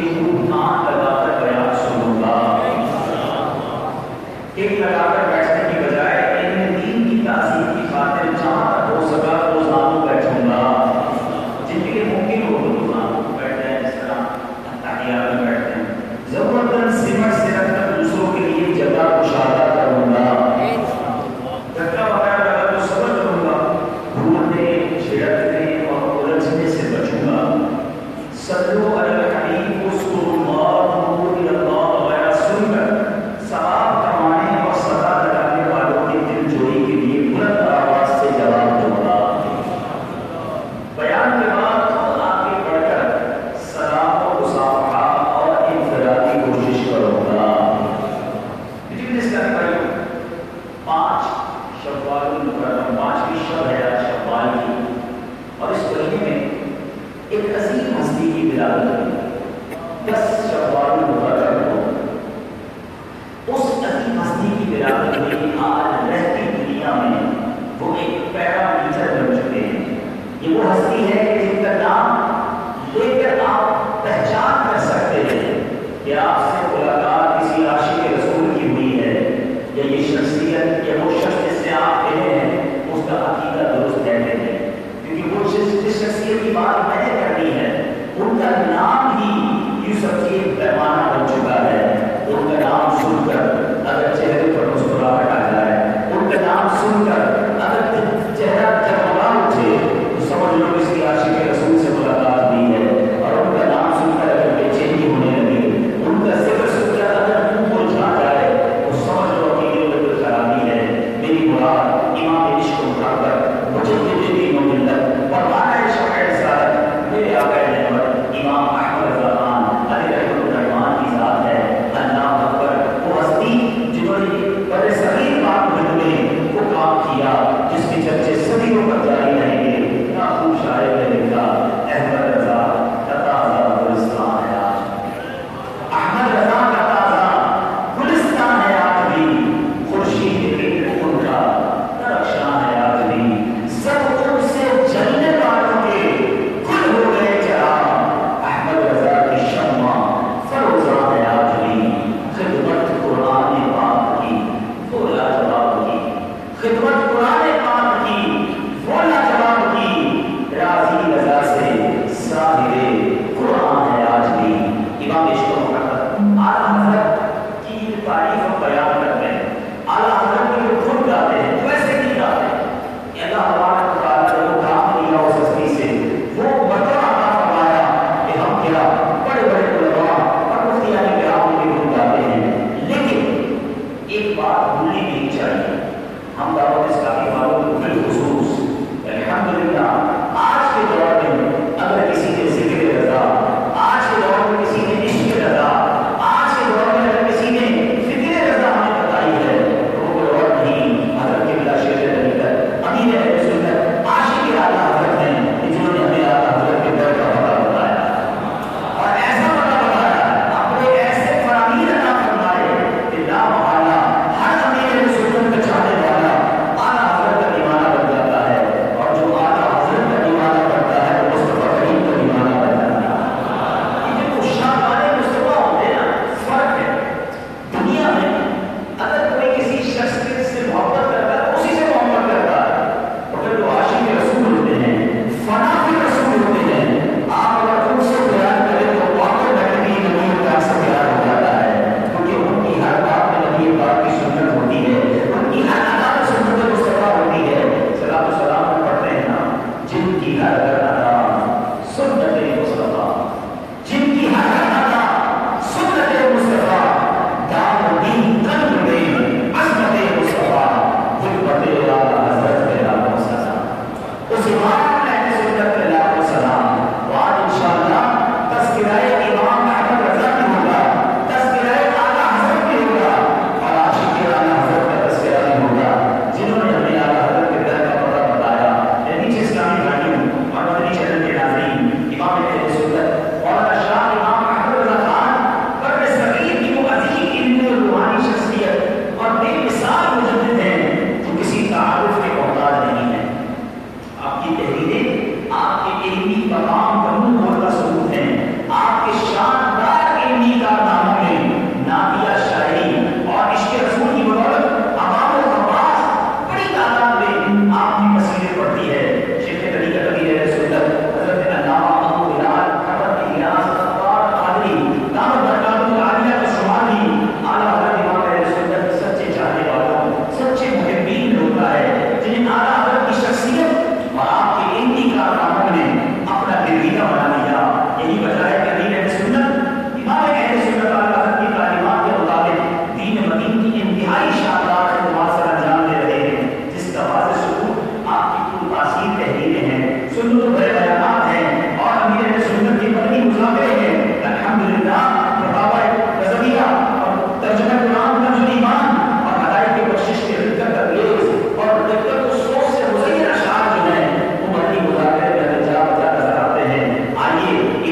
کہ خوب کان لگا کر بیان سنوں گا، ایک لگا کر بیٹھنے کی بجائے علم دین کی تعظیم کی خاطر جہاں تک ہو سکا روزانہ بیٹھوں گا، جن کے لیے ممکن ہو تو روزانہ بیٹھ جائیں، جس طرح تحیات میں بیٹھتے ہیں، ضرورتاً سمٹ سے رکھ کر دوسروں کے لیے جگہ کشادہ کروں گا، دھکا وغیرہ لگا تو صبر کروں گا، بھولنے چھڑکنے اور الجھنے سے بچوں گا، صلو علی الحبیب اذکروا اللہ توبوا الی اللہ وغیرہ سن کر ثواب کمانے اور صدا لگانے والوں کی دل جوئی کے لیے بلند آواز سے جواب دوں گا، بیان کے بعد خود آگے بڑھ کر سلام و مصافحہ اور انفرادی کوشش کروں گا۔ لیکن اس کا بھائیو 5 شوال المکرم، 5ویں شب ہے آج شوال کی، اور اس مہینے میں ایک عظیم ہستی کی ولادت ہوئی 10 شوال المکرم کو۔ اس عظیم ہستی کی ولادت میں آج رہتی دنیا میں وہ ایک پیرامیٹر بن چکے ہیں۔ یہ وہ ہستی ہے کہ جن کا نام لے کر آپ پہچان کر سکتے ہیں کہ آپ سے ملاقات کسی عاشق رسول کی ہوئی ہے، یا یہ شخصیت یا وہ شخص جس سے آپ ملے ہیں اس کا عقیدہ درست ہے کہ نہیں، کیونکہ وہ جس شخصیت کی بات میں نے کرنی ہے ان کا نام ہی یوں سب کی پیمانہ بن چکا ہے۔ ان کا نام سن کر اگر چہرے پر مسکراہٹ آ جائے، ان کا نام سن کر اگر چہرہ جگمگا اٹھے تو سمجھ لو اس کی عاشق رسول سے ملاقات ہوئی ہے، اور ان کا نام سن کر اگر بے چینی ہونے لگے، ان کا ذکر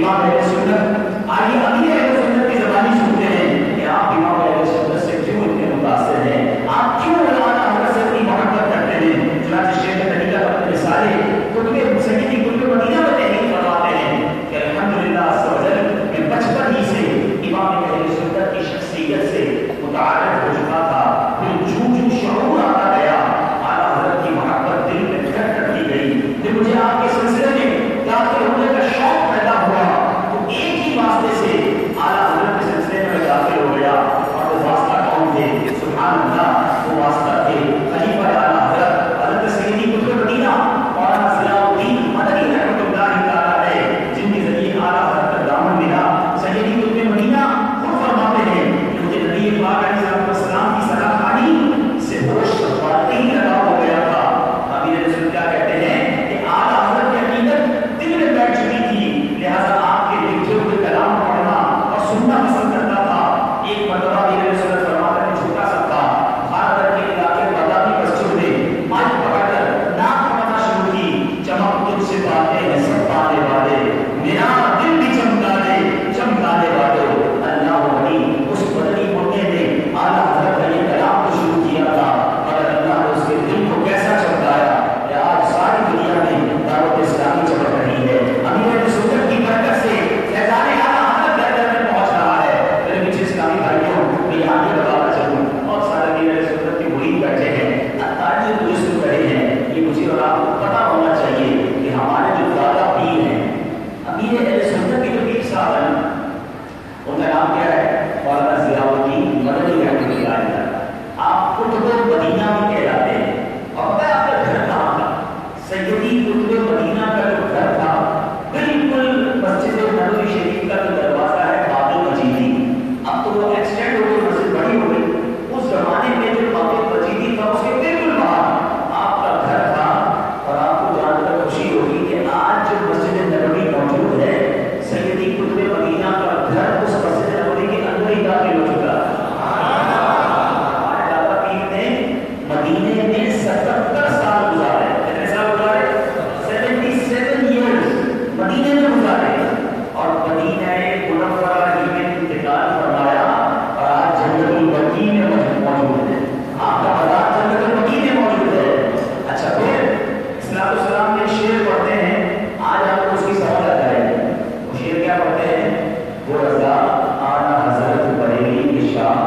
امام اہل سنت، آئیے امیر اہل سنت کی زبانی سنتے ہیں کہ آپ امام اہل سنت سے کیوں اتنے متاثر ہیں، آپ کیوں اعلیٰ حضرت سے اتنی محبت کرتے ہیں۔ چنانچہ شیخ طریقہ اپنے رسالے کتب سیدی کتب مدینہ میں تحریر فرماتے ہیں کہ الحمدللہ عز و جل میں بچپن ہی سے امام اہل سنت کی شخصیت سے متعارف ہو چکا تھا، پھر جو شعور آتا گیا اعلیٰ حضرت کی محبت دل میں گھر کرتی گئی، پھر مجھے آپ کے سلسلے میں داخل ہونے کا شوق پیدا ہوا تو ایک ہی واسطے سے اعلیٰ حضرت کے سلسلے میں داخل ہو گیا، اور وہ واسطہ کون تھے؟ سبحان اللہ، وہ واسطہ تھے خلیفہ اعلیٰ حضرت حضرت سیدی قطب مدینہ مولانا ضیاء الدین مدنی رحمۃ اللہ تعالیٰ علیہ، جن کے ذریعے اعلیٰ حضرت کا دامن ملا۔ سیدی قطب مدینہ خود فرماتے ہیں کہ مجھے نبی پاک علیہ السلام کی سلام خانی سے ہوش واقعی لگا ہو گیا تھا۔ امیر رسول کیا کہتے ہیں کہ اعلیٰ حضرت کی عقیدت دل میں بیٹھ چکی تھی، لہذا آپ کے لکھے ہوئے کلام پڑھنا اور سننا پسند کرتا تھا۔ ایک مرتبہ امیر رسول فرماتے ہیں چھوٹا سا تھا، بھارت کے علاقے بادامی مسجد میں مائک پکڑ کر نعت پڑھنا شروع کی، چمک تجھ سے باتیں ہیں سب پانے والے، میرا دل بھی چمکانے والے، اللہ ولی اس بدنی مدے نے اعلیٰ حضرت کا یہ کلام کو شروع کیا تھا، مگر اللہ نے اس کے دل کو کیسا چمکایا کہ آج ساری دنیا میں دعوت اسلامی چمک رہی ہے۔ امیر سنت کی برکت سے فیضان اعلیٰ حضرت گھر گھر میں پہنچ رہا ہے۔ میرے پیچھے اسلامی بھائیوں میں یہاں یہ بتانا چاہوں، بہت سارے امیر سنت کے مرید بیٹھے ہیں، اطاعت مجھے سن رہے ہیں، یہ مجھے اور آپ کو پتا ہونا چاہیے کہ ہمارے جو دادا پیر ہیں امیر اہل سنت کے جو پیر صاحب ہیں ان کا نام کیا ہے؟ مولانا ضیاء الدین مدنی رحمۃ اللہ علیہ۔ آپ قطب مدینہ میں کہلاتے ہیں، اور پتہ ہے آپ کا گھر کہاں تھا؟ سیدی قطب مدینہ کا جو گھر تھا بالکل مسجد نبوی شریف کا جو دروازہ ہے باب المجیدی، اب تو وہ ایکسٹینڈ ہو گئی، مسجد بڑی ہو گئی، اس زمانے میں جو باب المجیدی تھا اس کے بالکل باہر آپ کا گھر تھا۔ اور آپ کو جان کر خوشی ہوگی کہ آج جو مسجد نبوی موجود ہے سیدی قطب مدینہ کا گھر اس مسجد نبوی کے اندر ہی داخل ہو چکا ہے۔ ہمارے دادا پیر نے مدینے میں 77 سال گزارے، کتنے سال گزارے؟ 77 ایئرز مدینے میں گزارے، اور مدینہ منورہ ہی میں انتقال فرمایا، اور آج جنت البقیع میں موجود ہے، آپ کا مزار جنت البقیع میں موجود ہے۔ اچھا پھر اسلام السلام میں شعر پڑھتے ہیں، آج آپ کو اس کی سمجھ آ جائے گی۔ وہ شعر کیا پڑھتے ہیں؟ وہ رضا اعلیٰ حضرت بریلی کی شاہ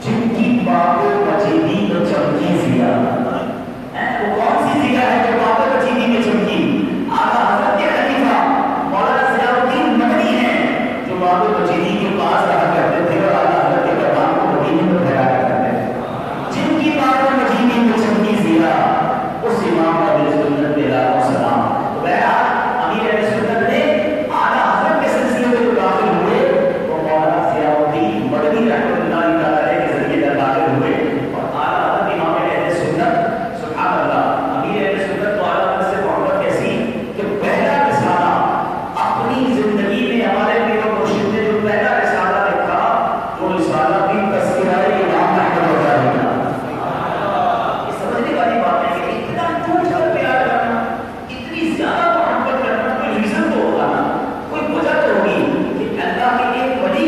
جن کی باب مجیدی میں چمکی ضیا، وہ کون سی ضیا ہے جو باب مجیدی میں چمکی؟ اعلیٰ حضرت کے خلیفہ مولانا ضیاء الدین مدنی ہیں جو باب مجیدی کے پاس رہا کرتے تھے اور اعلیٰ حضرت کے پیغام کو مدینے میں پھیلایا کرتے تھے۔ جن کی باب مجیدی میں چمکی ضیا اس امام اہل سنت علیہ السلام۔ تو بہرحال امیر اہل سنت نے اعلیٰ حضرت کے سلسلے میں جو داخل ہوئے وہ مولانا ضیاء الدین مدنی رحمۃ اللہ تعالیٰ کے ذریعے داخل ہوئے، اور اعلیٰ حضرت امام اہل سنت سبحان اللہ امیر اہل سنت کو اعلیٰ حضرت سے محبت کیسی کہ پہلا رسالہ اپنی زندگی میں ہمارے پیر و مرشد نے جو پہلا رسالہ لکھا وہ رسالہ بھی تذکرہ امام احمد رضا کا۔ یہ سمجھنے والی بات ہے کہ اتنا ٹوٹ کر پیار کرنا، اتنی زیادہ محبت کرنا، کوئی ریزن تو ہوگا نا، کوئی وجہ تو ہوگی کہ اللہ کے ایک ولی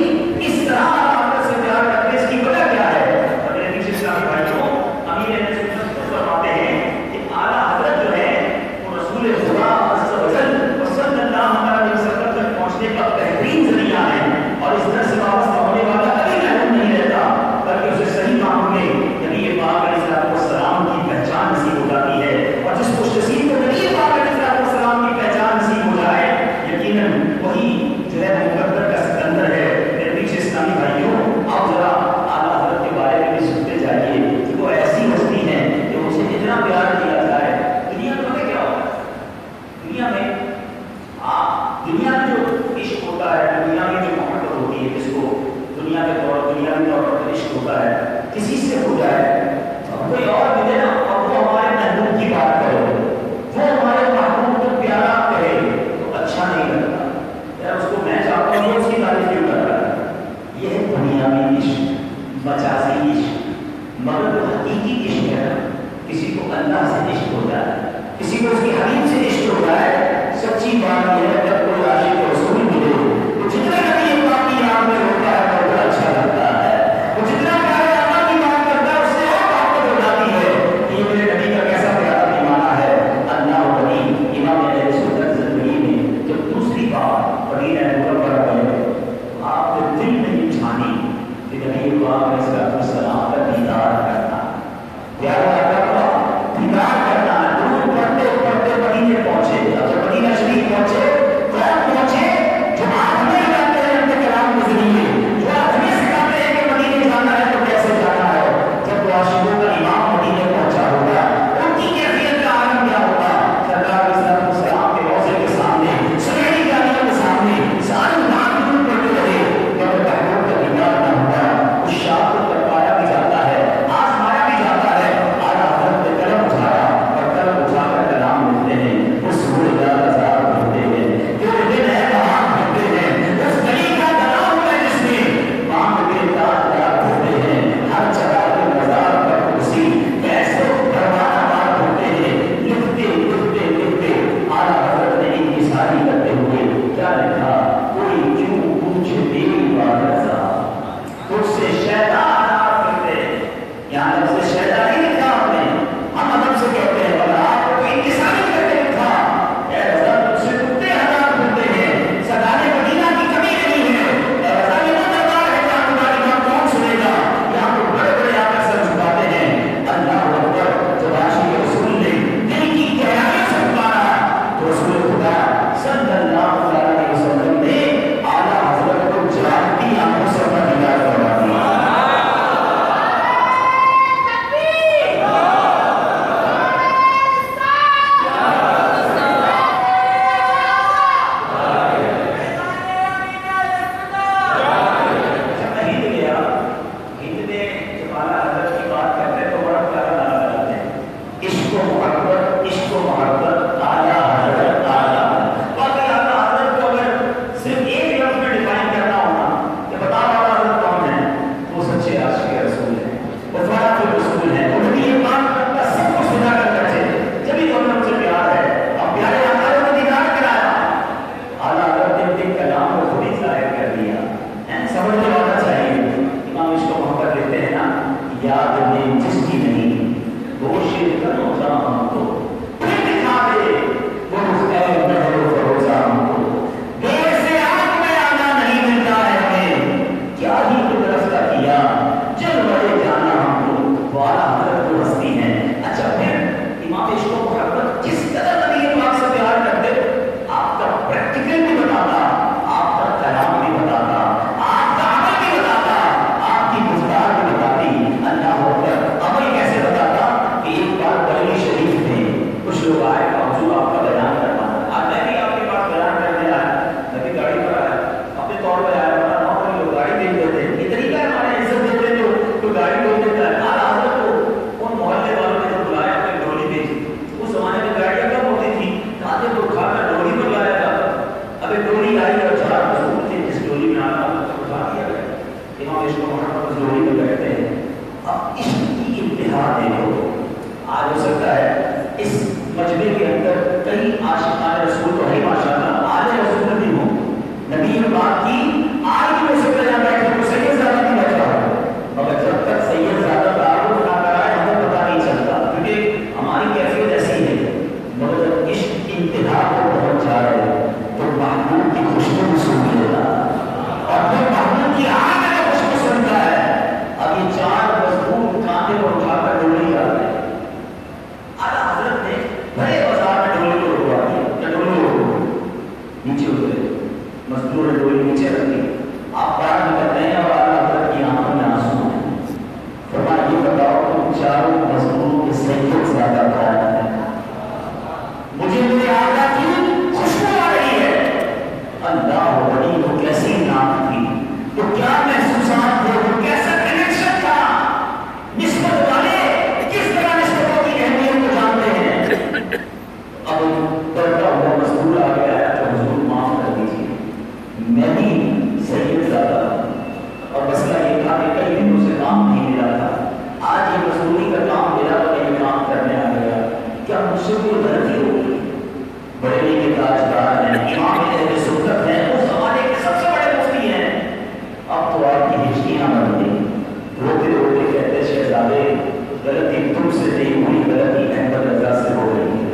اس طرح آپ سے پیار کرتے، اس کی وجہ کیا ہے؟ اور میرے پیچھے اسلامی بھائیوں امیر اہل سنت خود فرماتے ہیں کہ اعلیٰ حضرت جو ہے وہ رسول خدا عز و جل صلی اللہ علیہ وسلم تک پہنچنے کا بہترین ذریعہ ہے، اور اس طرح سے وابستہ ہونے والا کبھی محروم نہیں رہتا، بلکہ اسے صحیح معنوں میں نبی پاک علیہ السلام کی پہچان نصیب ہو جاتی ہے، اور جس خوش نصیب کو نبی پاک علیہ السلام کی پہچان نصیب ہو جائے یقیناً وہی جو ہے مقدر کا سکندر ہے۔ میرے پیچھے اسلامی بھائیوں آپ ذرا اعلیٰ حضرت کے بارے میں بھی سنتے جائیے کہ وہ ایسی ہستی ہے کہ اسے اتنا پیار کیا جائے۔ دنیا میں کیا ہوتا ہے؟ دنیا میں جو عشق ہوتا ہے، دنیا میں جو محبت ہوتی ہے، جس کو دنیا کے طور پر عشق ہوتا ہے، کسی سے ہو جائے کوئی اور ملے نا اور وہ ہمارے محبوب کی بات کرے، وہ ہمارے محبوب کو پیارا کہے تو اچھا نہیں لگتا، یار اس کو میں چاہتا ہوں اس کی تعریف کیوں کر رہا ہے؟ یہ ہے دنیاوی عشق، مجازی عشق، مگر جو حقیقی عشق ہے نا، کسی کو اللہ سے عشق ہو جائے، کسی کو اس کی حبیب سے عشق ہو جائے، سچی بات یہ ہے جب کوئی عاشق رسول ملے عشق کی انتہا دیکھو. آج ہو سکتا ہے اس مجمع کے اندر کئی عاشقان رسول تو ہے ماشاءاللہ، آل رسول بھی ہوں، نبی پاک کی آج بھی ہو سکتا ہے بیٹھے تو سید زیادہ نہیں بیٹھا ہو، مگر جب تک سید زیادہ تعارف نہ کرائے ہمیں پتہ نہیں چلتا، کیونکہ ہماری کیفیت ایسی ہے. مگر جب عشق انتہا کو پہنچ جائے تو محبوب کی خوشبو سن لیتا، اور پھر محبوب کی آگ میں خوشبو سنتا ہے. اب یہ چار مضبوط کاندھے پر اٹھا کر ڈولی جاتے ہیں. اعلیٰ حضرت نے بڑے بازار میں ڈولی کو رکوا دیا، ڈولی کو نیچے اترے، مزدور نے ڈولی نیچے رکھ دی. آپ باہر نکلتے ہیں اور اعلیٰ حضرت کی آنکھوں میں آنسو ہیں. فرمایا یہ بتاؤ تم چاروں مزدوروں کے سید زیادہ کون ہے؟ مجھے میرے آقا کی خوشبو آ رہی ہے. اللہ بڑی وہ کیسی نام تھی، تو کیا محسوسات تھے، وہ کیسا کنیکشن تھا. نسبت والے کس طرح نسبتوں کی اہمیت کو جانتے ہیں. اب ڈرتا ہوا مزدور آ گیا ہے تو حضور معاف کر دیجیے، میں بھی سید زیادہ اور مسئلہ یہ تھا کہ کئی دنوں سے کام نہیں ملا تھا، آج یہ مزدوری کا کام ملا تو میں یہ کام کرنے آ گیا. کیا مجھ سے کوئی غلطی ہوگی؟ بڑے کے تاجدار ہیں، امام اہل سنت ہیں، اس زمانے کے سب سے بڑے مفتی ہیں. اب تو آپ کی ہچکیاں بن گئی، روتے روتے کہتے شہزادے غلطی تم سے نہیں ہوئی، غلطی احمد رضا سے ہو رہی ہے.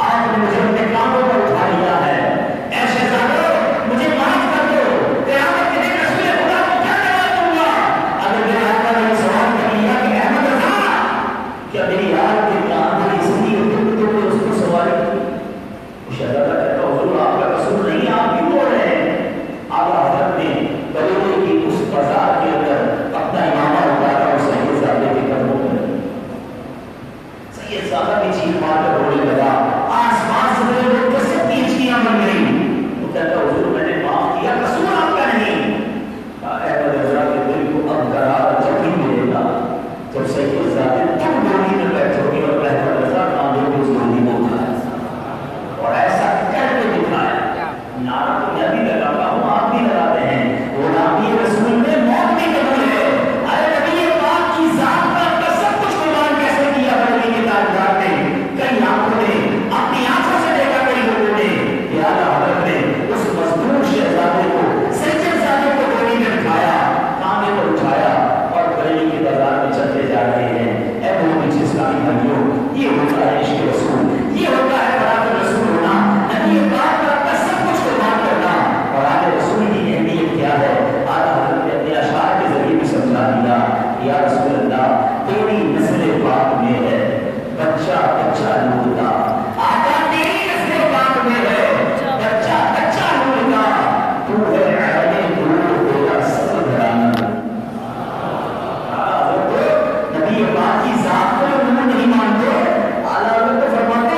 آج مجھے اپنے کاموں پر اٹھا لیا ہے، اے شہزادے مجھے معاف کر دو. قیامت کے دن رسول خدا کو کیا جواب دوں گا اگر میرے آقا نے سوال کر لیا کہ احمد رضا کیا میری یاد کے کام اس لیے تم نے اس کو سوال کی؟ شہزادہ کہتا حضور آپ کا قصور نہیں، آپ کیوں بول رہے ہیں؟ اعلیٰ حضرت نے بریلی کی اس بازار کے اندر اپنا امامہ اٹھایا اور سید زادے کے قدموں میں سید زادہ کی چیخ مار کر رونے لگا. آسمان سے میرے لوگ کو سب کی ہچکیاں بن گئی. وہ کہتا حضور میں نے معاف کیا، قصور آپ کا نہیں. احمد رضا کے دل کو اب قرار جب ہی ملے گا جب سید زادے تم ڈولی میں بیٹھو گے اور احمد رضا کاندھوں پہ اس ڈولی کو اٹھائے اور ایسا کر کے دکھایا. نعرہ تو میں بھی لگاتا ہوں، آپ بھی لگاتے ہیں، غلامی رسول میں موت بھی قبول ہے. ارے نبی پاک کی ذات پر سب کچھ قربان کیسے کیا بڑے کے تاجدار نے، کئی آنکھوں نے اپنی آنکھوں سے دیکھا، کئی لوگوں نے. اعلیٰ حضرت نے اس مزدور شہزادے کو سید زادے کو ڈولی میں بٹھایا، کاندھے پر اٹھایا اور بریلی کے بازار میں چلتے جا رہے ہیں. اے میرے پیچھے اسلامی بھائیوں، یہ ہوتا ہے عشق رسول، یہ ہوتا ہے برات رسول ہونا، نبی پاک پر اپنا سب کچھ قربان کرنا. اور آل رسول کی اہمیت کیا ہے اعلیٰ حضرت نے اپنے اشعار کے ذریعے بھی سمجھا دیا. یا رسول اللہ تیری نسل پاک میں ہے بچہ بچہ نور کا. آقا تیری نسل پاک میں ہے بچہ بچہ نور کا. تو ہے عین نور تیرا سب گھرانا. نبی پاک کی ذات کو نور نہیں مانتے. اعلیٰ حضرت فرماتے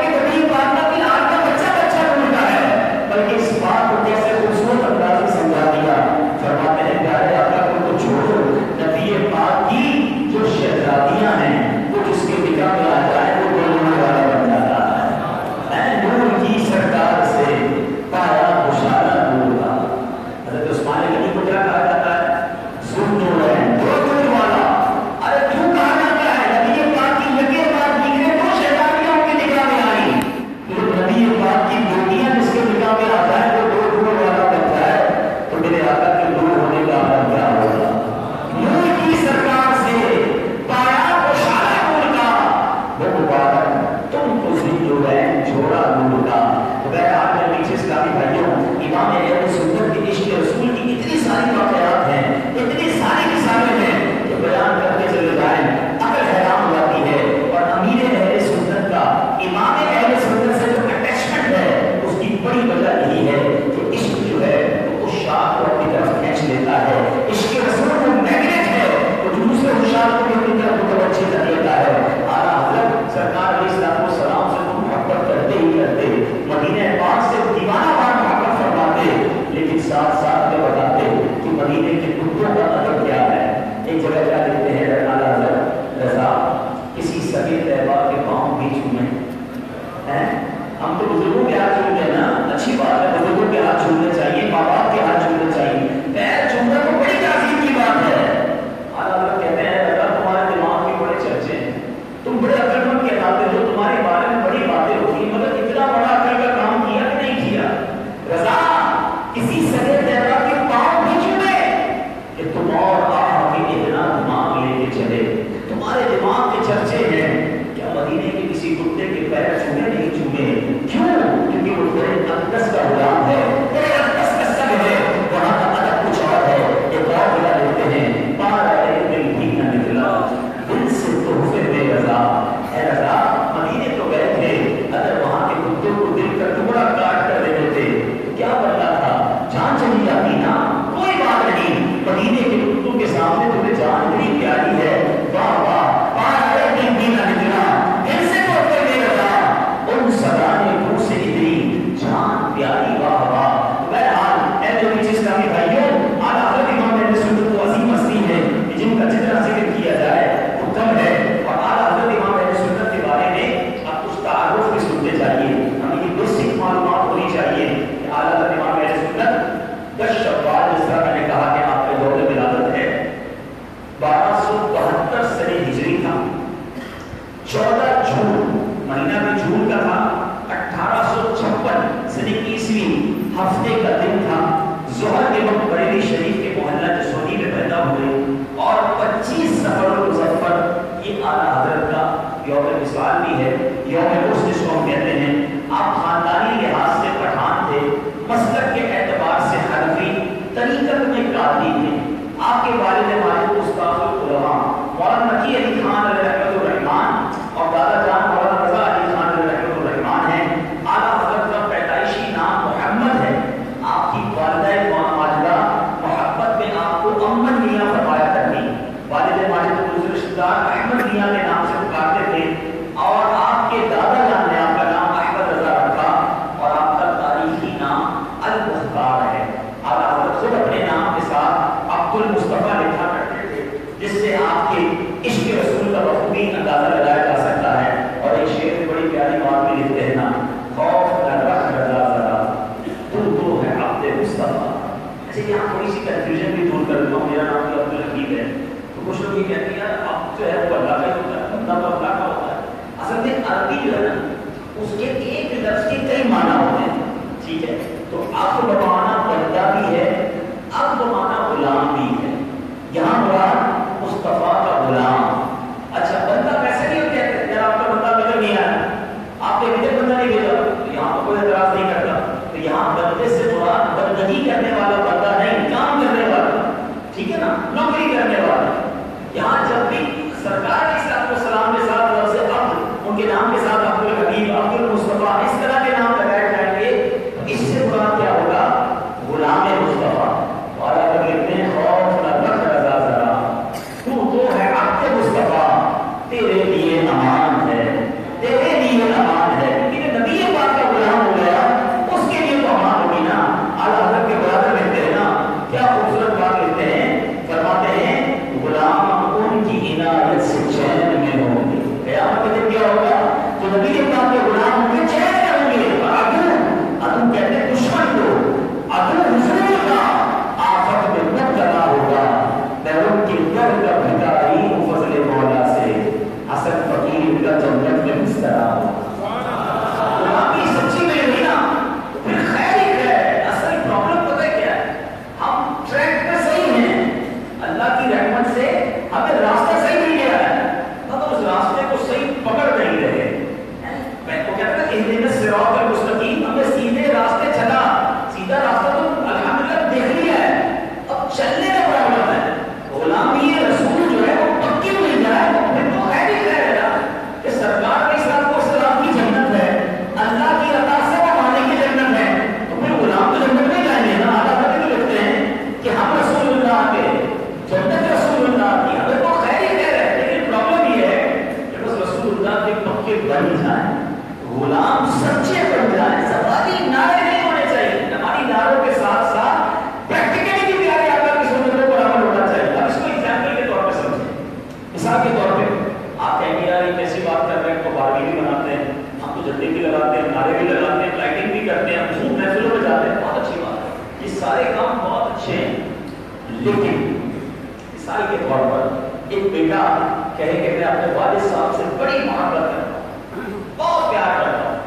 کہ نبی پاک کا بھی آپ کا بچہ بچہ نور کا ہے. بلکہ اس بات کو کیسے خوبصورت انداز سے سمجھا دیا. فرماتے ہیں پیارے آقا کو تو چھوڑو، نبی پاک کی جو شہزادیاں ہیں وہ جس کے نکاح میں آ جائے وہ بولنے والا بن جاتا ہے. اے نور کی سرکار سے پایا خوشحالہ نور کا. حضرت عثمان غنی کو کیا کہا جاتا ہے؟ ذو نورین، دو نور والا. ارے کیوں کہا جاتا ہے؟ نبی پاک کی یکے بعد دیگرے دو شہزادیاں ان کے نکاح میں آئی. نبی پاک کی بیٹیاں جس کے نکاح میں آ جائے وہ دو نور والا بن جائے تو میرے آقا کے نور ہونے کا عالم کیا ہوگا؟ نور کی سرکار سے پایا خوشحالہ نور کا. وہ مبارک تم کو ذوالنورین جوڑا نور کا. تو میرے آپ کے پیچھے اسلامی بھائیوں، امام اہل سنت کے عشق رسول کی اتنی ساری واقعات ہیں، اتنی ساری مثالیں ہیں کہ بیان کرتے چلے جائیں عقل حیران ہو جاتی ہے. اور امیر اہل سنت کا امام اہل سنت سے جو اٹیچمنٹ ہے اس کی بڑی وجہ یہی ہے کہ عشق جو ہے وہ اس شاخ کو اپنی طرف کھینچ لیتا ہے. عشق رسول وہ میگنیٹ ہے، وہ دوسرے ہوشیار کو بھی اپنی طرف متوجہ کر لیتا ہے. اعلیٰ حضرت سرکار علیہ السلام سے تو محبت کرتے ہی کرتے، مدینہ پاک سے دیوانہ وار محبت فرماتے، لیکن ساتھ ساتھ میں بتاتے کہ مدینے ہفتے کا دن تھا، ظہر کے وقت بریلی شریف کے محلہ جسونی میں پیدا ہوئے اور 25 سفر المظفر یہ اعلیٰ حضرت کا یوم وصال بھی ہے، یوم عرس جس کو ہم کہتے ہیں۔ آپ خاندانی لحاظ سے پٹھان تھے، مسلک کے اعتبار سے حنفی، طریقت میں قاضی تھے۔ آپ کے والد ماجد استاد العلماء مولانا مکی علی خان علیہ رحمۃ الرحمان اور دادا جان مولانا رضا علی خان علیہ رحمۃ الرحمان ہیں۔ اعلیٰ حضرت کا پیدائشی نام محمد ہے۔ آپ کی والدہ ماجدہ محبت میں آپ کو امن میاں فرمایا کرتی، والد ماجد دوسرے رشتہ دار احمد میاں کے نام سے پکارتے تھے، اور آپ کے دادا جان نے آپ کا نام احمد رضا رکھا اور آپ کا تاریخی نام المختار ہے۔ اعلیٰ حضرت خود اپنے نام کے ساتھ عبد المصطفیٰ لکھا کرتے تھے، جس سے آپ کے عشق رسول کا بخوبی اندازہ لگایا جا سکتا ہے۔ اور ایک شعر میں بڑی پیاری بات بھی لکھتے ہیں نا، خوف نہ رکھ رضا ذرا تو ہے عبد مصطفیٰ۔ ایسے یہاں تھوڑی سی کنفیوژن بھی دور کر دوں، میرا نام تو عبد الحمید ہے، تو کچھ لوگ یہ کہتے ہیں یار اب جو ہے وہ اللہ کا ہی ہوتا ہے، بندہ تو اللہ کا ہوتا ہے۔ اصل میں عربی جو ہے نا اس کے ایک لفظ کے کئی معنی ہوتے ہیں، ٹھیک ہے؟ تو اب بمانا بندہ بھی ہے، اب بمانا غلام بھی ہے۔ یہاں مراد مصطفیٰ کا غلام۔ اچھا بندہ ویسے نہیں ہوتا ہے، اگر آپ کا بندہ بدل نہیں آیا، آپ نے بدل بندہ نہیں بھیجا تو یہاں پر کوئی اعتراض نہیں کرتا۔ تو یہاں بندے سے مراد بندگی کرنے والا بندہ نہیں، کام کرنے والا، ٹھیک ہے نا، نوکری کرنے والا۔ یہاں جب بھی سرکار کے ساتھ سلام کے ساتھ لفظ عبد، ان کے نام کے ساتھ عبد الحبیب، عبد المصطفیٰ، اس طرح کے نام لگائے جائیں گے، اس سے مراد کیا ہوگا؟ غلام مصطفیٰ۔ اور اگر کہتے ہیں خوف نہ رکھ رضا ذرا تو ہے عبد مصطفیٰ، تیرے لیے امان ہے، تیرے لیے امان ہے، کیونکہ نبی پاک کا غلام ہو گیا، اس کے لیے تو امان ہوگی نا۔ اعلیٰ حضرت کے برادر لکھتے ہیں نا، کیا خوبصورت بات لکھتے ہیں، فرماتے ہیں غلام ان کی عنایت سے چین میں ہوں گے۔ قیامت کے دن کیا ہوگا؟ تو نبی پاک کے غلام ہوں گے، چین میں ہوں گے۔ عدو کہتے ہیں دشمن کو، عدو حضور کا آفت میں مبتلا ہوگا، میں ان کے در کا بھکاری ہوں فضل مولا سے، حسن فقیر کا جنت میں مسترا ہوگا۔ غلامی سچی میں ہوئی نا پھر خیر ہی خیر۔ اصل پرابلم پتہ کیا ہے؟ ہم ٹریک پہ صحیح ہیں، اللہ کی رحمت سے ہمیں راستہ صحیح مل گیا ہے، مگر اس راستے کو صحیح پکڑ نہیں رہے۔ میں کو کہتا کہ اہدنا الصراط المستقیم، ہمیں سیدھے راستے چلا، سیدھا راستہ تو الحمدللہ دیکھ لیا ہے، اب چلنے میں پرابلم ہے۔ غلامی رسول جو ہے وہ پکی مل جائے تو پھر تو خیر ہی خیر ہے نا، کہ سرکار کے ساتھ وہ سلام کی جنت ہے، اللہ کی عطا سے وہ مانے کی جنت ہے، تو پھر غلام تو جنت میں جائیں گے نا۔ اعلیٰ حضرت تو لکھتے ہیں کہ ہم رسول اللہ کے جنت رسول اللہ کی، ہمیں تو خیر ہی خیر ہے، لیکن پرابلم یہ ہے کہ بس رسول اللہ کے پکے بن جائیں، غلام سچے بن جائیں، زبانی نعرے نہیں ہونے چاہیے، زبانی نعروں کے ساتھ ساتھ پریکٹیکلی بھی پیارے آقا کی سنتوں پر عمل ہونا چاہیے۔ اب اس کو ایگزامپل کے طور پہ سمجھیں، مثال کے طور پہ آپ کہیں گے یار یہ کیسی بات کر رہے ہیں، تو بارگی بھی بناتے ہیں، ہم تو جھنڈے بھی لگاتے ہیں، نعرے بھی لگاتے ہیں، لائٹنگ بھی کرتے ہیں، خوب محفلوں میں جاتے ہیں، بہت اچھی بات ہے، یہ سارے کام بہت اچھے ہیں، لیکن مثال کے طور پر ایک بیٹا کہے کہ میں اپنے والد صاحب سے بڑی محبت کرتا ہوں، بہت پیار کرتا ہوں،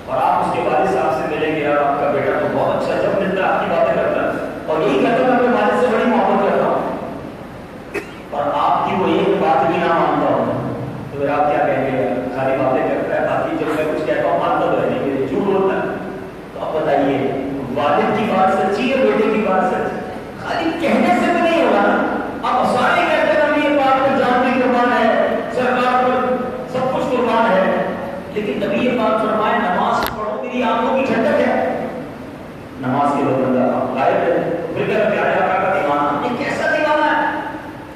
اور آپ اس کے والد صاحب سے ملیں گے یار آپ کا بیٹا تو بہت اچھا، جب ملتا ہے آپ کی باتیں کرتا ہے اور یہی کہتا ہے میں اپنے والد سے بڑی محبت کرتا ہوں، اور آپ کی وہ ایک بات بھی نہ مانتا ہوں، تو پھر آپ کیا کہیں گے؟ ساری باتیں کرتا ہے، باقی جب میں کچھ کہتا ہوں مانتا تو رہنے کے جھوٹ ہوتا ہے۔ تو اب بتائیے والد کی بات سچی ہے، بیٹے کی بات سچی؟ خالی کہنے سے تو نہیں ہوگا نا۔ اب سارے کہتے ہیں نبی پاک پر جان بھی قربان ہے، سرکار پر سب کچھ قربان ہے، لیکن نبی پاک فرمائے نماز پڑھو میری آنکھوں کی ٹھنڈک ہے، نماز کے بعد بندہ غائب ہے، پھر کیا پیارے آقا کا دیوانہ؟ یہ کیسا دیوانہ ہے؟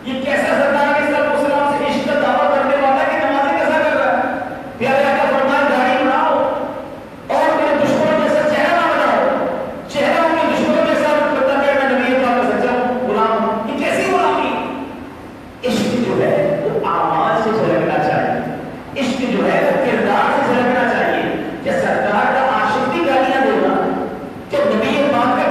یہ کیسا سرکار کے ساتھ مسلمان سے عشق کا دعویٰ کرنے والا ہے کہ نمازیں کیسا کر رہا ہے؟ پیارے آقا فرمائے داڑھی بناؤ اور میرے دشمنوں جیسا چہرہ نہ بناؤ، چہرہ ان کے دشمنوں جیسا بندہ کہ میں نبی پاک کا سچا غلام ہوں، یہ کیسی غلامی؟ عشق جو ہے وہ اعمال سے جھلکنا چاہیے، عشق جو ہے وہ کردار سے جھلکنا چاہیے۔ کہ سرکار کا عاشق بھی گالیاں دے گا، جب نبی پاک کا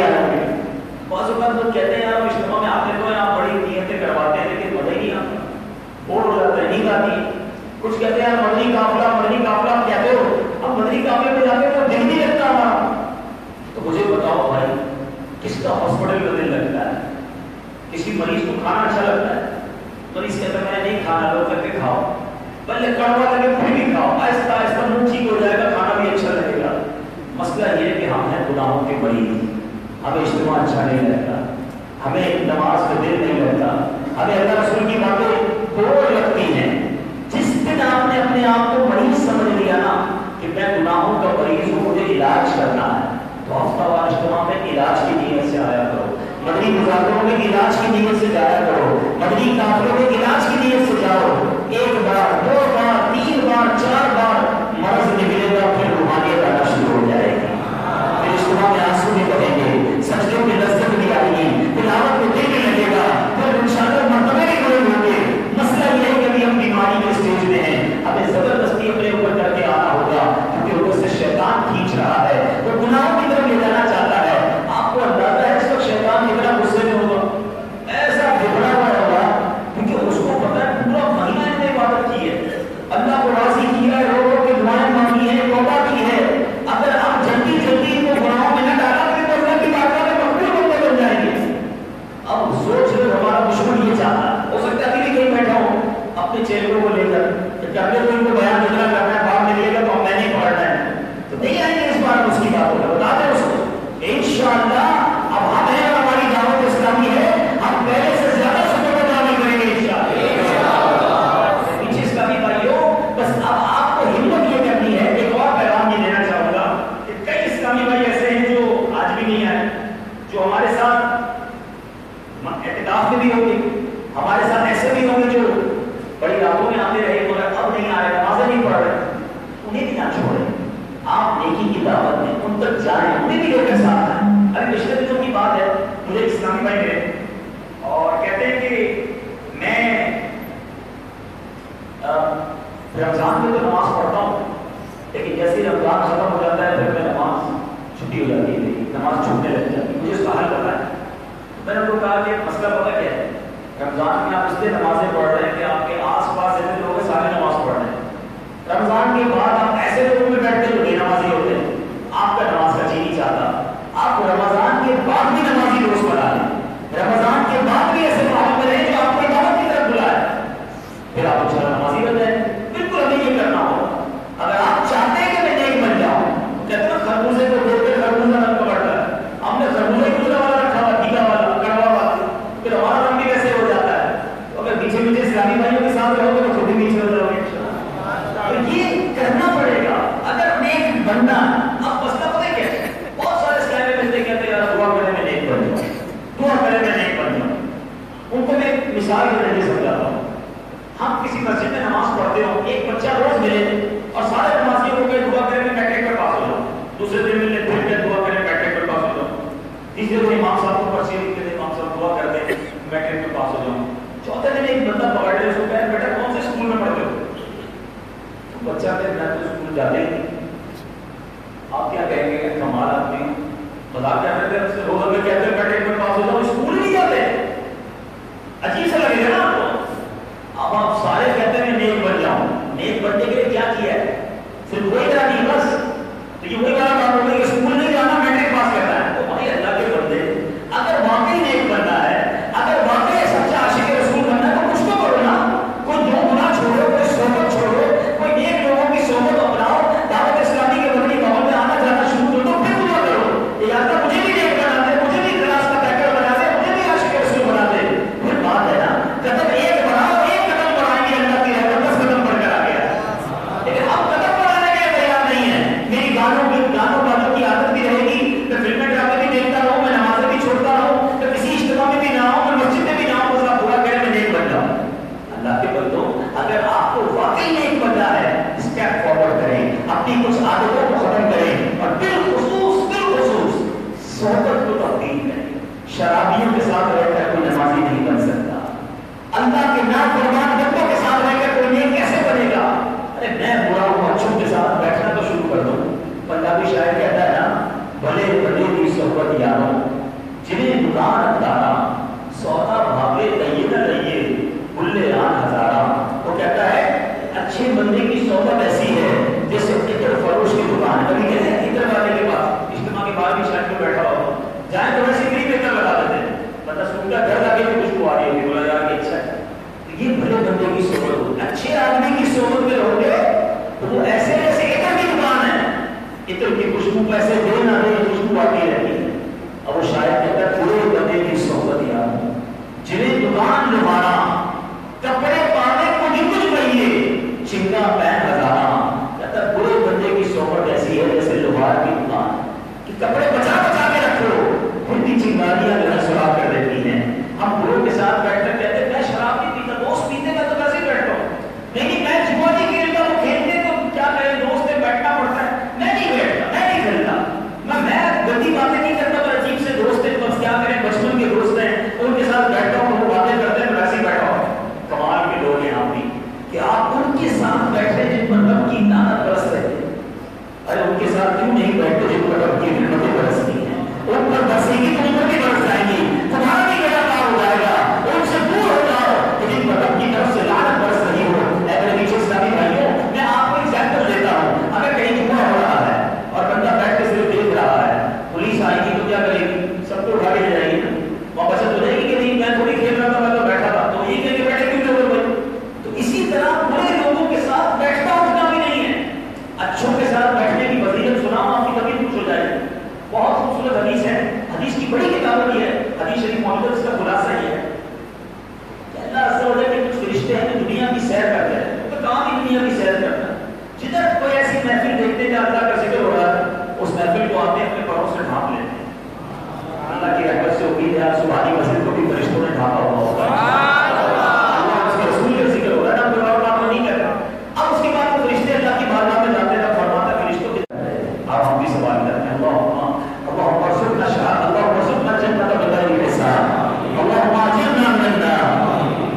بھی آ جائیں گے. بعض اوقات لوگ کہتے ہیں آپ اجتماع میں آتے تو آپ بڑی نیتیں کرواتے ہیں لیکن مزہ ہی نہیں آتا, بور ہو جاتا ہے, نیند آتی ہے. کچھ کہتے ہیں مدنی قافلہ آپ کہتے ہو, اب مدنی قافلے میں جاتے تو دل نہیں لگتا ہمارا. تو مجھے بتاؤ بھائی, کس کا ہاسپٹل کا دل لگتا ہے؟ کسی مریض کو کھانا اچھا لگتا ہے, مریض کہتا ہے میں نہیں کھانا, لو کر کے کھاؤ, پہلے کڑوا لگے پھر بھی کھاؤ, آہستہ آہستہ منہ ٹھیک ہو جائے گا, کھانا بھی اچھا لگے گا. مسئلہ یہ ہے کہ ہم ہیں گناہوں کے مریض, ہمیں اجتماع اچھا نہیں لگتا, ہمیں نماز کا دل نہیں لگتا, ہمیں اللہ رسول کی باتیں بور لگتی ہیں. جس دن آپ نے اپنے آپ کو مریض سمجھ لیا نا کہ میں گناہوں کا مریض ہوں, مجھے علاج کرنا ہے, تو ہفتہ وار اجتماع میں علاج کی نیت سے آیا کرو, مدنی مذاکروں میں علاج کی نیت سے جایا کرو, مدنی قافلوں میں علاج کی نیت سے جاؤ. ایک بار, دو بار, تین بار, چار بار مرض نکلے گا, پھر روحانیت آنا شروع ہو جائے گی. پھر اجتماع میں آنسو بھی بہیں گے, سجدوں کی لذت بھی آئے گی, تلاوت کو دل بھی لگے گا, پھر انشاءاللہ مرتبے بھی بڑے ہوں گے. مسئلہ یہ ہے کہ ابھی ہم بیماری کے اسٹیج میں ہیں, ہمیں زبردستی اپنے اوپر کر کے آنا ہوگا کیونکہ اوپر سے شیطان کھینچ رہا ہے, وہ گناہوں کی طرف لے جانا چاہتا ہے. آپ کو اندازہ ہے اس وقت شیطان کتنا غصے میں ہوگا, ایسا بگڑا ہوا ہوگا کیونکہ اس کو پتہ ہے پورا مہینہ انہوں نے عبادت کی ہے, اللہ کو راضی کیا ہے, لوگوں کی دعائیں مانگی ہیں, توبہ کی ہے. اگر آپ جلدی جلدی ان کو گناہوں میں نہ ڈالا تو اللہ کی بارگاہ میں مقبول بندے بن جائیں گے. اب سوچ لو ہمارا دشمن یہ چاہتا ہے, ہو سکتا ہے ابھی کہیں بیٹھا ہوں اپنے چہروں کو لے کر کرنے کو ان کو بیان جتنا کرنا ہے, باہر نکلے گا تو میں نہیں پڑھنا ہے, تو نہیں آئیں گے اس بار اس کی بات ہوگا, بتا دیں اس کو انشاءاللہ. اب ہم ہیں, ہماری دعوت اسلامی ہے, ہم پہلے سے زیادہ شکر ادا کریں گے انشاءاللہ. پیچھے اسلامی بھائیوں, بس اب آپ کو ہمت یہ کرنی ہے. ایک اور پیغام یہ دینا چاہوں گا کہ کئی اسلامی بھائی ایسے ہیں جو آج بھی نہیں آئے, جو ہمارے ساتھ اعتکاف میں بھی ہوں گے, ہمارے ساتھ ایسے بھی ہوں گے جو بڑی راتوں میں آتے رہے مگر اب نہیں آ رہے, نمازیں نہیں پڑھ رہے. انہیں بھی نہ چھوڑیں, آپ نیکی کی دعوت میں ان تک جائیں, انہیں بھی لے کر ساتھ آئیں. ابھی پچھلے دنوں کی بات ہے, مجھے اسلامی بھائی ملے اور کہتے ہیں کہ میں رمضان میں تو نماز پڑھتا ہوں لیکن جیسے رمضان ختم ہو جاتا ہے پھر میں نماز چھٹی ہو جاتی ہے, نماز چھوٹنے لگ جاتی ہے. مجھے اس کا حل پتا ہے. میں نے ان کو کہا کہ مسئلہ پتہ کیا ہے, رمضان میں آپ اس لیے نمازیں پڑھ رہے ہیں کہ آپ کے آس پاس جتنے لوگ ہیں سارے نماز پڑھ رہے ہیں. رمضان کے بعد آپ ایسے لوگوں میں بیٹھتے جو بے نمازی ہوتے ہیں, آپ کا نماز کا جی نہیں چاہتا. آپ رمضان کے بعد بھی نمازی دوست بنا لیں, رمضان کے بعد بھی ایسے ماحول میں رہیں جو آپ کی دعوت کی طرف بلائے, پھر آپ انشاءاللہ نمازی بن جائیں. بالکل ہمیں یہ کرنا ہوگا. اگر آپ چاہتے ہیں کہ میں نیک بن جاؤں, کہتے ہیں خربوزے کو دیکھ کر خربوزہ رنگ پکڑتا ہے, ہم نے خربوزے دوسرا والا رکھا ہوا, ٹھیکا والا, کڑوا والا, پھر ہمارا رنگ بھی ویسے ہو جاتا ہے. تو اگر پیچھے پیچھے اسلامی بھائیوں کے ساتھ رہو گے تو خود ہی پیچھے ہو جاؤ گے. تو یہ کرنا پڑے گا اگر نیک بننا. اب مسئلہ پتہ کیا ہے, بہت سارے اسلامی بچے کہتے ہیں یار دعا کرے میں نیک بن جاؤں, دعا کرے میں نیک بن جاؤں. ان کو میں مثال کے ذریعے سمجھاتا ہوں. ہم کسی مسجد میں نماز پڑھتے ہوں, ایک بچہ روز ملے اور سارے نمازیوں کو کہے دعا کرے میں میٹرک پر پاس ہو جاؤں. دوسرے دن ملے پھر کہ دعا کرے میٹرک پر پاس ہو جاؤں. تیسرے دن امام صاحب کو پرچی لکھ کے دے, امام صاحب دعا کر دیں میٹرک پر پاس ہو جاؤں. چوتھے دن ایک بندہ پکڑ لے, اس کو کہے بیٹا کون سے اسکول میں پڑھتے ہو؟ تو بچہ کہے میں تو اسکول جاتے ہی نہیں. آپ کیا کہیں گے کہ کمال آدمی, مذاق کر رہے تھے روز اگر کہتے ہیں میٹرک پر پاس ہو جاؤں, اسکول نہیں جاتے, عجیب سا لگے گا نا آپ کو. اب آپ سارے کہتے ہیں نیک بن جاؤں, نیک بننے کے لیے کیا کیا ہے؟ صرف وہی طرح نہیں بس. تو یہ وہی والا کام ہوگا کہ اسکول نہیں جانا, میٹرک پاس کرنا ہے. تو بھائی اللہ کے بندے, اگر واقعی نیک بننا ہے, اگر واقعی سچا عاشق رسول بننا ہے تو کچھ تو کرو نا. کوئی دو گناہ چھوڑو, کوئی صحبت چھوڑو, کوئی نیک لوگوں کی صحبت اپناؤ, دعوت اسلامی کے مدنی ماحول میں آنا جانا شروع کر دو, پھر دعا کرو کہ یا اللہ مجھے بھی نیک بنا دے, مجھے بھی کلاس کا پیکر بنا دے, مجھے بھی عاشق رسول بنا دے. پھر بات ہے نا, قدم ایک بڑھاؤ, ایک قدم بڑھائیں گے اللہ کی رحمت 10 قدم بڑھ کر آ گیا. لیکن اب قدم بڑھانے کے تیار نہیں ہے. میری گانوں بازوں کی عادت بھی رہے گی, میں فلمیں ڈرامے بھی دیکھتا رہوں, میں نمازیں بھی چھوڑتا رہوں, میں کسی اجتماع میں بھی نہ آؤں, میں مسجد میں بھی نہ آؤں, بس آپ دعا کریں میں نیک بن جاؤں. اللہ کے بندوں, اگر آپ کو واقعی نیک بننا ہے, اسٹیپ فارورڈ کریں, اپنی کچھ عادتوں کو ختم کریں اور بالخصوص صحبت کو تبدیل کریں. شرابیوں کے ساتھ رہ کر کوئی نمازی نہیں بن سکتا. اللہ کے نافرمان بندوں کے ساتھ رہ کر کوئی نیک کیسے بنے گا؟ ارے میں برا ہوں, اچھوں کے ساتھ بیٹھنا تو شروع کر دوں. پنجابی شاعر کہتا ہے نا, بھلے بھلے کی صحبت یاروں دان دارا سودا بھاگے لئیے نہ لئیے بلے آن ہزارا. وہ کہتا ہے اچھے بندے کی صحبت ایسی ہے جیسے عطر فروش کی دکان. کبھی کہتے ہیں عطر والے کے پاس اجتماع کے بعد بھی شاید میں بیٹھا ہو جائیں تو ویسے بھی عطر لگا دیتے ہیں, بندہ سنتا گھر جا کے بھی خوشبو آ رہی ہوگی, بولا یار یہ اچھا ہے. یہ بڑے بندے کی صحبت ہوتی ہے. اچھے آدمی کی صحبت میں رہو گے تو وہ ایسے ایسے عطر کی دکان ہے, عطر کی خوشبو پیسے دے نہ دے خوشبو آتی رہتی ہے. اب وہ شاید کہتا ہے برے بندے کی صحبت یاد جنہیں دکان لمانا کپڑے پانے کچھ پہیے چنگا پہن ہزارا. کہتا ہے برے بندے کی صحبت ایسی ہے جیسے لوہار کی دکان کہ کپڑے بچا بچا کے رکھو پھر بھی چنگاریاں جو ہے سراغ کر دیتی ہیں. ہم بروں کے ساتھ بیٹھ کر کہتے ہیں میں شراب نہیں پیتا, دوست پیتے میں تو ویسے ہی بیٹھتا ہوں, نہیں میں جوا نہیں کھیلتا, وہ کھیلتے تو کیا کریں دوست سے بیٹھنا پڑتا ہے, میں نہیں بیٹھتا میں نہیں کھیلتا, میں گندی باتیں نہیں کرتا, پر عجیب سے دوست ہیں بس کیا کریں بچپن کے دوست ہیں ان کے ساتھ بیٹھتا ہوں, وہ باتیں کرتے ہیں ویسے ہی بیٹھا ہوں. کمال کے لوگ ہیں آپ بھی کہ آپ ان کے ساتھ بیٹھے جن پر رب کی لعنت برس رہے ہیں. ارے ان کے ساتھ کیوں نہیں بیٹھتے جن پر رب کی رحمتیں برستی ہیں, ان پر برسے گی تو ان پر بھی برس جائیں گی, تمہارا بھی بیڑا پار ہو جائے گا. ان سے دور ہو جاؤ جن پر رب کی طرف سے لعنت برس رہی ہو. اے میرے نیچے اسلامی بھائیوں, میں آپ کو ایگزامپل دیتا ہوں. اگر کہیں جمعہ ہو رہا ہے اور بندہ بیٹھ کے صرف دیکھ رہا ہے, پولیس آئے گی تو کیا کرے گی, سب کو اٹھا کے لے جائے گی, وہاں بچت ہو جائے گی کہ نہیں میں تھوڑی کھیل رہا تھا میں تو بیٹھا تھا, تو یہ کہہ کے بیٹھے کیوں لوگ بھائی. تو اسی طرح برے لوگوں کے ساتھ بیٹھنا اٹھنا بھی نہیں ہے. اچھوں کے ساتھ بیٹھنے کی فضیلت سناؤں آپ کی طبیعت خوش ہو جائے گی. بہت خوبصورت حدیث ہے, حدیث کی بڑی کتاب یہ ہے, حدیث شریف محمد اس کا خلاصہ یہ ہے کہ اللہ عز و جل کے کچھ فرشتے ہیں جو دنیا کی سیر کرتے ہیں, ان کا کام ہی دنیا کی سیر کرنا ہے. جدھر کوئی ایسی محفل دیکھتے ہیں جہاں اللہ کا ذکر ہو رہا ہے اس محفل کو آتے ہیں اپنے پروں سے ڈھانپ لیتے ہیں. اللہ کی رحمت سے امید ہے آج سبحانی مسجد کو بھی فرشتوں نے ڈھانپا ہوا ہوگا. اللہ اس کے رسول کا ذکر ہو رہا ہے نا, کوئی اور کام نہیں کر رہا. اب اس کے بعد وہ فرشتے اللہ کی بارگاہ میں جاتے ہیں, فرماتا ہے فرشتوں کے آپ ہم بھی سوال کرتے ہیں اللہم ارزقنا شہادۃ, اللہم ارزقنا جنت بغیر حساب, اللہم اجرنا من النار.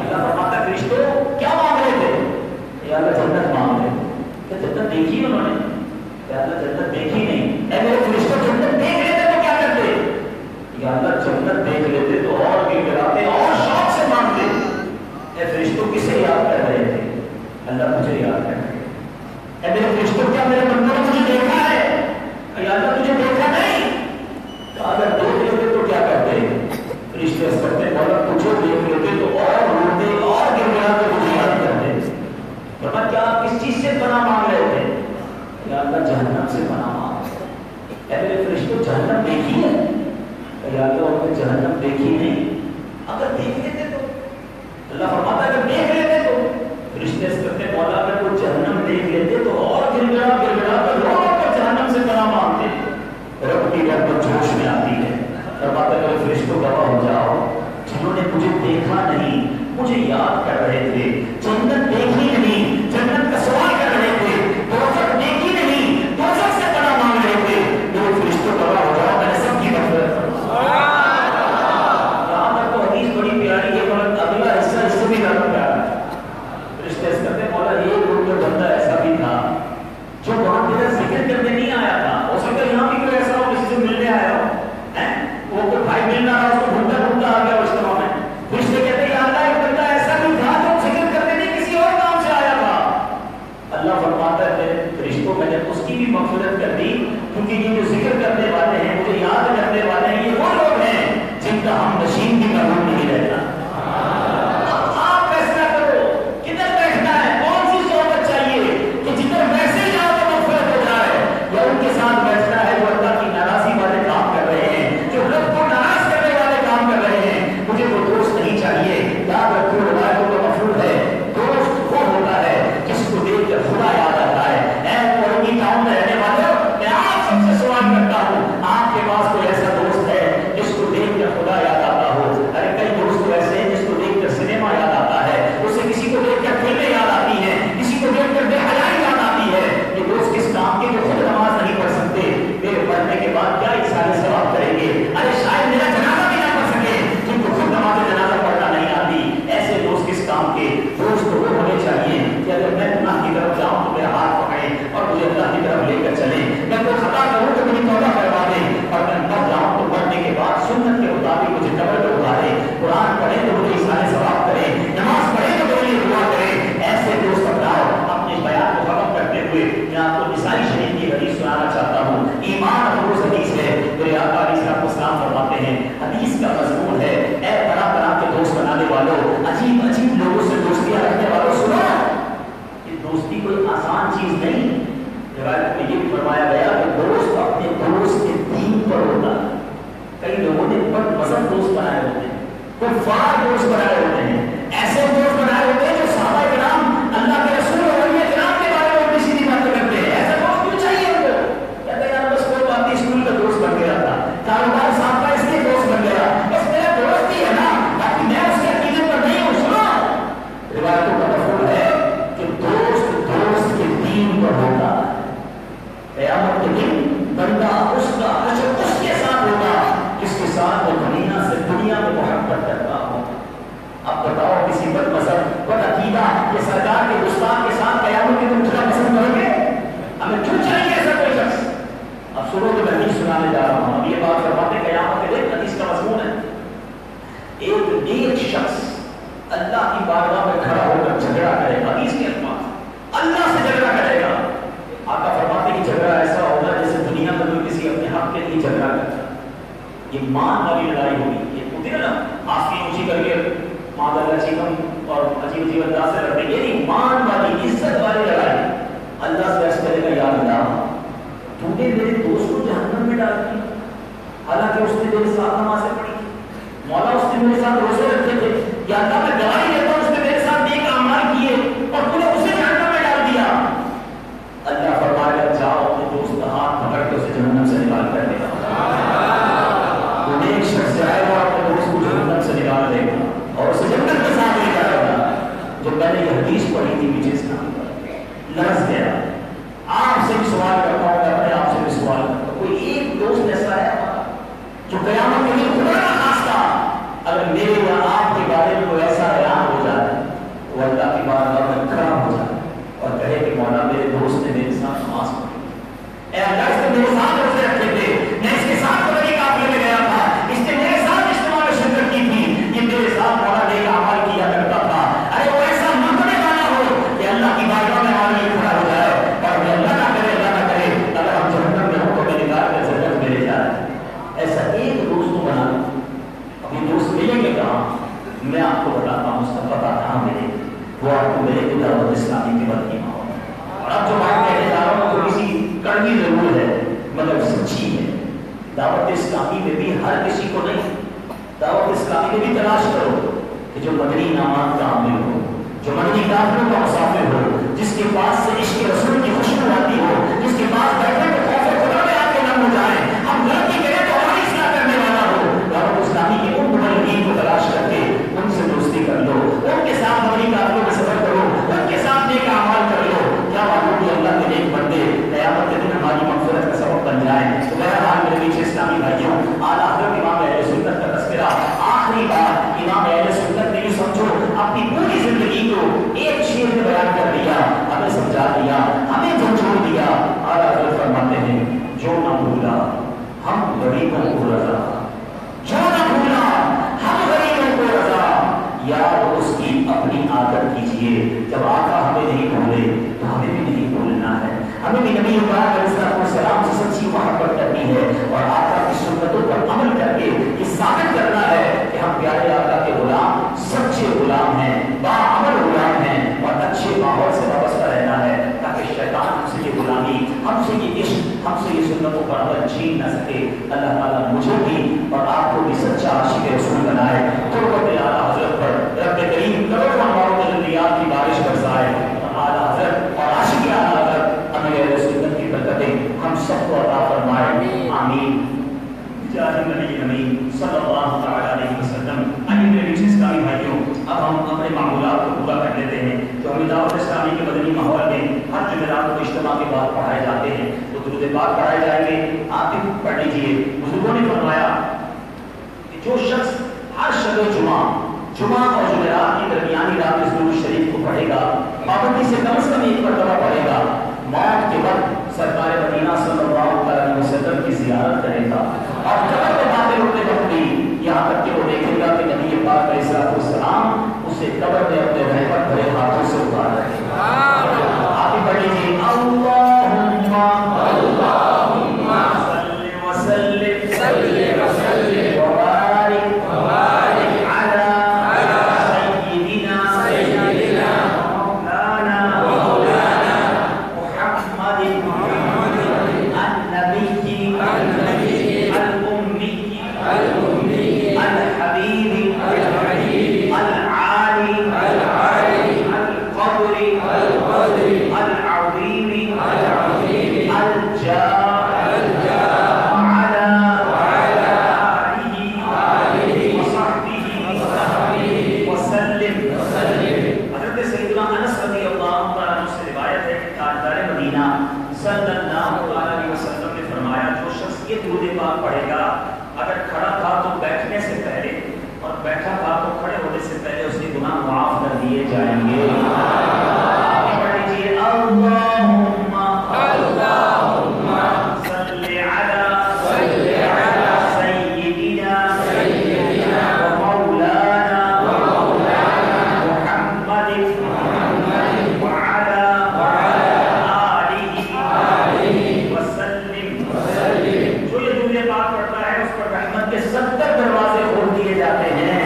اللہ فرماتا ہے فرشتوں کیا مانگ رہے تھے, یا اللہ جنت مانگ رہے تھے. کہ جنت دیکھی انہوں نے, یا اللہ جنت دیکھی نہیں. اے میرے فرشتوں جنت دیکھ لیتے تو کیا کرتے, یا اللہ جنت دیکھ لیتے تو اور بھی ڈراتے اور شوق سے مانگتے. اے فرشتوں کسے یاد کر رہے تھے, اللہ مجھے یاد کر رہے. اے میرے فرشتوں کیا میرے بندوں نے مجھے دیکھا ہے, یا اللہ تجھے دیکھا نہیں. تو اگر دیکھ لیتے تو کیا کرتے, فرشتے اس کرتے مولا تجھے دیکھ لیتے تو اور روتے اور گڑگڑاتے مجھے یاد کرتے. فرمایا کیا آپ کس چیز سے پناہ مانگ رہے تھے, یا اللہ جہنم سے پناہ مانگ رہے. اے میرے فرشتوں جہنم دیکھی ہے, یا اللہ انہوں نے جہنم دیکھی نہیں. اگر دیکھ لیتے تو, اللہ فرماتا ہے اگر دیکھ لیتے تو, فرشتے اس کرتے مولا اگر وہ جہنم دیکھ لیتے تو اور گڑگڑا گڑگڑا کر رو کر جہنم سے پناہ مانگتے. رب کی رحمت جوش میں آتی ہے. فرماتا ہے کہ فرشتوں گواہ ہو جاؤ جنہوں نے مجھے دیکھا نہیں, مجھے یاد کر رہے تھے, جنت دیکھی نہیں, جنت کا سوال کر رہے تھے, دوزخ دیکھی نہیں, دوزخ سے پناہ مانگ رہے تھے. تو فرشتوں گواہ ہو جاؤ میں نے سب کی مغفرت فرمائی. یہاں تک تو حدیث بڑی پیاری ہے, مگر اگلا حصہ اس سے بھی زیادہ پیارا ہے. فرشتے اس کرتے مولا یہ لوگ جو بندہ ایسا بھی تھا جو وہاں تیرا ذکر کرنے نہیں آیا تھا, ہو سکتا ہے یہاں بھی کوئی ایسا ہو کسی سے ملنے آیا ہو, وہ کوئی بھائی ملنا رہا اس کو ڈھونڈتا ڈھونڈتا آ گیا اجتماع میں. فرشتے کہتے ہیں یا اللہ ایک بندہ ایسا بھی تھا جو ذکر کرنے نہیں کسی اور کام سے فرماتے ہیں حدیث کا مضمون ہے اے طرح طرح کے دوست بنانے والوں، عجیب عجیب لوگوں سے دوستیاں رکھنے والوں، سنو یہ دوستی کوئی آسان چیز نہیں۔ روایت میں یہ بھی فرمایا گیا کہ دوست اپنے دوست کے دین پر ہوتا ہے۔ کئی لوگوں نے بد مذہب دوست بنائے ہوتے ہیں، کفار دوست بنائے ہوتے ہیں، ایسے دوست بنائے ہوتے ہیں جو صحابہ کرام اللہ کے رسول اور اولیاء کرام کے بارے میں الٹی سیدھی باتیں کرتے ہیں۔ ایسا دوست کیوں چاہیے ان کو؟ کہتے ہیں یار بس کوئی بات نہیں، اسکول کا دوست بن گیا تھا، کاروبار صاحب کا اس لیے دوست بن گیا، بس میرا دوست ہی ہے نا، باقی میں اس کے عقیدے پر نہیں ہوں۔ سنو روایتوں کا مفہوم ہے کہ دوست دوست کے دین پر ہوتا ہے۔ قیامت کے دن بندہ اس کا حشر اس کے ساتھ ہوگا جس کے ساتھ وہ دنیا سے دنیا میں محبت کرتا ہو۔ اب بتاؤ کسی بد مذہب بد عقیدہ یہ سرکار کے گستاخ کے ساتھ قیامت کے دن اٹھنا پسند کریں گے؟ ہمیں کیوں چاہیے ایسا کوئی شخص؟ اب سنو تو میں نہیں سنانے جا رہا ہوں، اب یہ بات فرماتے قیامت کے دن حدیث کا مضمون ہے ایک نیک شخص اللہ کی بارگاہ میں کھڑا ہو کر جھگڑا کرے گا، حدیث کے الفاظ اللہ سے جھگڑا کرے گا۔ آقا فرماتے کہ جھگڑا ایسا ہوگا جیسے دنیا میں کوئی کسی اپنے حق کے لیے جھگڑا کرتا ہے، یہ مان والی لڑائی ہوگی، یہ ہوتی ہے نا آنکھیں اونچی کر کے ماں اللہ چیکم اور عجیب عجیب انداز سے لڑتے، یہ نہیں، مان والی عزت والی لڑائی۔ اللہ سے عرض کرے گا یا اللہ تو نے میرے دوست کو جہنم میں ڈال دیا، حالانکہ اس نے میرے ساتھ نمازیں پڑھی، مولا اس نے میرے ساتھ روزے رکھے تھے، یا اللہ میں گواہی دیتا ہوں اس نے میرے ساتھ نیک اعمال کیے اور تو نے اسے جہنم میں ڈال دیا۔ اللہ فرمائے گا جاؤ اپنے دوست کا ہاتھ پکڑ کے اسے جہنم سے نکال کر دے گا۔ وہ نیک شخص جائے گا اپنے دوست کو جہنم سے نکال دے گا اور اسے جنت کے ساتھ لے جائے گا۔ جب میں نے یہ حدیث پڑھی تھی پیچھے سے لرز گیا۔ آپ سے بھی سوال کرتا ہوں، میں اپنے آپ سے بھی سوال کرتا ہوں، کوئی ایک دوست ایسا ہے ہمارا جو قیامت کے دن خدا نہ خواستہ اگر میرے یا آپ کے بارے میں کوئی ایسا اعلان ہو جائے تو اللہ کی بارگاہ میں کھڑا ہو جائے اور کہے کہ مولا میرے دوست نے میرے ساتھ نماز پڑھی، اے اللہ اس نے میرے ساتھ روزے رکھے تھے، میں اس کے ساتھ بدری قافلے میں گیا تھا، اس نے میرے ساتھ اجتماع میں شرکت کی تھی، یہ میرے ساتھ مولا نیک اعمال کیا کرتا تھا۔ ارے وہ ایسا مرتبے والا ہو کہ اللہ کی بارگاہ میں ہمارے لیے کھڑا ہو جائے اور اللہ نہ کرے اگر ہم جہنم میں ہوں تو میں نکال کر جنت میں لے جائے۔ ایسا ایک دوست کو بنا لو، اپنے دوست ملیں گے کہاں؟ میں آپ کو بتاتا ہوں اس کا پتہ کہاں ملے، وہ آپ کو ملے گی دعوت اسلامی کے بدنی ماحول۔ اور اب جو بات کہنے جا رہا ہوں تھوڑی سی کڑوی ضرور ہے مگر سچی ہے۔ دعوت اسلامی میں بھی ہر کسی کو نہیں، دعوت اسلامی میں بھی تلاش کرو کہ جو مدنی انعامات کا حامل ہو، جو مدنی قافلوں کا مسافر ہو، جس کے پاس سے عشق رسول کی خوشبو آتی ہو، جس کے پاس بیٹھے تو خوف خدا میں آپ کے نم ہو جائے، ہم غلطی کریں تو ہماری اصلاح کرنے والا ہو۔ دعوت اسلامی کے ان مبلغین کو تلاش کر کے ان سے دوستی کر لو، ان کے ساتھ مدنی قافلوں میں سفر کرو، ان کے ساتھ نیک اعمال کر لو۔ کیا معلوم کہ اللہ کے نیک بندے قیامت کے دن ہماری مغفرت کا سبب بن جائیں۔ تو بہرحال میرے پیچھے اسلامی بھائیوں، اعلیٰ حضرت امام اہل سنت کا تذکرہ آخری بار امام اہل سنت نے یہ سمجھو اپنی پوری زندگی کو ایک شعر میں بیان کر دیا، ہمیں سمجھا دیا، ہمیں جھنجھوڑ دیا۔ اعلیٰ حضرت فرماتے ہیں جو نہ بھولا ہم غریبوں کو رضا، جو نہ بھولا ہم غریبوں کو رضا، یاد اس کی اپنی عادت کیجیے، جب آقا ہمیں نہیں بھولے تو ہمیں بھی نہیں بھولنا ہے، ہمیں بھی نبی پاک علیہ السلام سے سچی محبت کرنی ہے اور آقا کی سنتوں پر عمل کر کے یہ ثابت کرنا ہے کہ ہم پیارے آقا کے غلام، سچے غلام ہیں، باعمل غلام ہیں اور اچھے ماحول سے وابستہ رہنا ہے تاکہ شیطان ہم سے یہ غلامی، ہم سے یہ عشق، ہم سے یہ سنتوں پر عمل چھین نہ سکے۔ اللہ تعالیٰ مجھے بھی اور آپ کو بھی سچا عاشق رسول بنائے، قربت اعلیٰ حضرت پر رب کریم کروڑوں انوار تجلیات کی بارش برسائے اور اعلیٰ حضرت اور عاشق اعلیٰ حضرت امیر اہل سنت کی برکتیں ہم سب کو عطا فرمائے، آمین۔ جاہ نبی امین صلی اللہ تعالی علیہ وسلم۔ آئیے میرے پیچھے اسلامی بھائیوں، اب ہم اپنے معمولات کو پورا کر لیتے ہیں جو ہمیں دعوت اسلامی کے مدنی ماحول میں ہر جمعرات کو اجتماع کے بعد پڑھائے جاتے ہیں، تو درود پاک پڑھائے جائیں گے، آپ بھی پڑھ لیجیے۔ بزرگوں نے فرمایا کہ جو شخص ہر شب جمعہ اور جمعرات کی درمیانی رات اس درود شریف کو پڑھے گا، پابندی سے کم از کم ایک مرتبہ پڑھے گا، موت کے وقت سرکار مدینہ صلی اللہ علیہ وسلم کی زیارت کرے گا اور قبر میں داخل ہوتے وقت بھی یہاں تک کہ وہ دیکھے گا کہ نبی پاک علیہ السلام اسے قبر میں اپنے رحمت بھرے ہاتھوں سے اتار رہے ہیں۔ آپ ہی پڑھ لیجیے اللہم صلی وسلم اگر کھڑا تھا تو بیٹھنے سے پہلے اور بیٹھا تھا تو کھڑے ہونے سے پہلے اس کے گناہ معاف کر دیے جائیں گے. آپ پڑھ لیجیے اللہم اللہم صلی علی سیدنا و مولانا محمد وعلی آلہ وسلم. جو یہ درود پاک پڑھتا ہے اس پر رحمت کے 70 دروازے کھول دیے جاتے ہیں.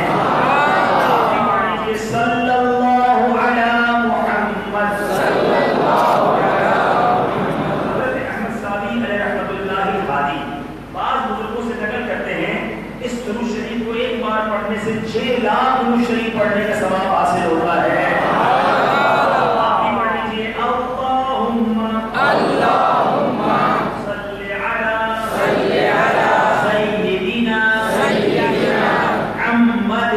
صلی اللہ علی محمد صلی اللہ علی محمد. حضرت احمد صاحبی علیہ رحمۃ اللہ الحادی بعض بزرگوں سے نقل کرتے ہیں اس درود شریف کو ایک بار پڑھنے سے 6 لاکھ درود شریف پڑھنے کا ثواب حاصل ہوتا ہے. آپ بھی پڑھ لیجیے اللہم اللہم صلی علی سیدنا محمد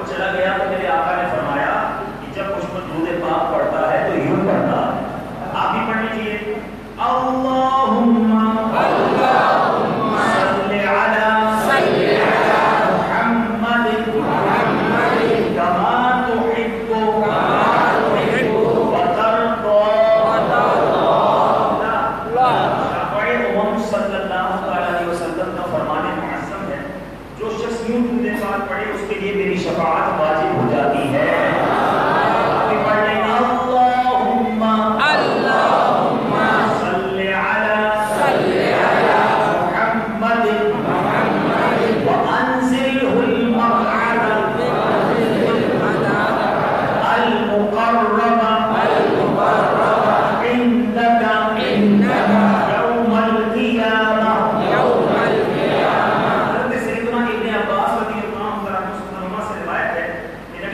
چلا گیا تو میرے آقا نے فرمایا کہ جب مجھ پر درود پاک پڑھتا ہے تو یوں پڑھتا ہے. آپ بھی پڑھ لیجیے اللہم اللہم صلی علی محمد کما تحب وترضى. شافعی امام صلی اللہ علیہ وسلم کا فرمان معظم ہے جو شخص یوں درود پاک پڑھے اس کے لیے میری شفاعت واجب ہو جاتی ہے. آپ بھی پڑھ لیں اللہم اللہم صلی علی محمد وانزلہ المقعد المقرب عندک یوم القیامہ.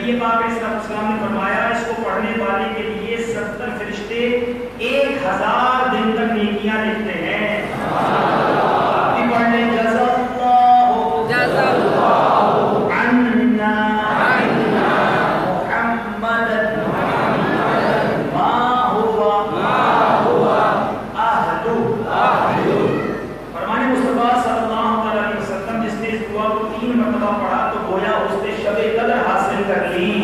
یہ پاک اسلام نے فرمایا اس کو پڑھنے والے کے لیے 70 فرشتے 1000 دن تک نیکیاں لکھتے ہیں. آپ بھی پڑھ لیں جزا اللہ عنا محمد ما ہوا اہلو. فرمان مصطفیٰ صلی اللہ علیہ وسلم جس نے اس دعا کو 3 مرتبہ پڑھا تو گویا اس نے شب قدر حاصل کر لی.